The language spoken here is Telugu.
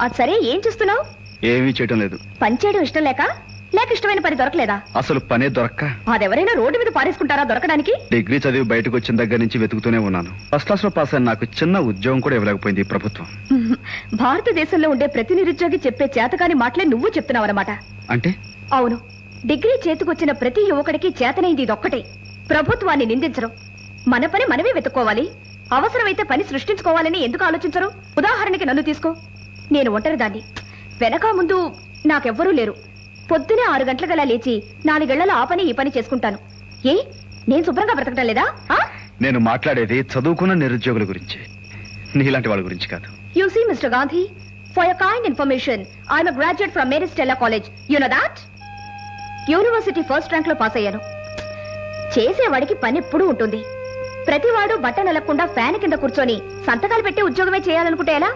అది సరే, ఏం చూస్తున్నావు? ఏమీ చేయటం లేదు. పని చేయడం ఇష్టం లేక ఇష్టమైన పని దొరకలేదా? అసలు పనే దొరక్క. అదెవరైనా రోడ్డు మీద పారేసుకుంటారా దొరకడానికి? డిగ్రీ చదివి బయటకు వచ్చిన దగ్గర నుంచి వెతుకుతూనే ఉన్నాను. ఫస్ట్ క్లాస్ లో పాస్ అయిన నాకు చిన్న ఉద్యోగం కూడా ఇవ్వలేకపోయింది ప్రభుత్వం. భారతదేశంలో ఉండే ప్రతి నిరుద్యోగి చెప్పే చేతకాని మాటలే నువ్వు చెప్తున్నావన్నమాట. అంటే? అవును, డిగ్రీ చేతికొచ్చిన ప్రతి యువకుడికి చేతనైంది ఇదొక్కటే. ప్రభుత్వాన్ని నిందించరు. మన పని మనమే వెతుక్కోవాలి. అవసరమైతే పని సృష్టించుకోవాలని ఎందుకు ఆలోచించరు? ఉదాహరణకి నన్ను తీసుకో. నేను ఒంటరిదాన్ని. వెనక ముందు నాకెవ్వరూ లేరు. పొద్దునే 6 గంటలకలా లేచి 4 గంటల ఆ పని ఈ పని చేసుకుంటాను. ఏ, నేను శుభ్రంగా బ్రతకటం లేదా? నేను మాట్లాడేది చదువుకున్న నిరుద్యోగుల గురించి, నీలాంటి వాళ్ళ గురించి కాదు. You see, Mr. Gandhi, for your kind information, I'm a graduate from Mary Stella College. You know that? University first rank లో పాస్ అయ్యాను. చేసేవాడికి పని ఎప్పుడూ ఉంటుంది. ప్రతివాడు బట్ట నలగకుండా ఫ్యాన్ కింద కూర్చొని సంతకాలు పెట్టి ఉద్యోగమే చేయాలనుకుంటే ఎలా?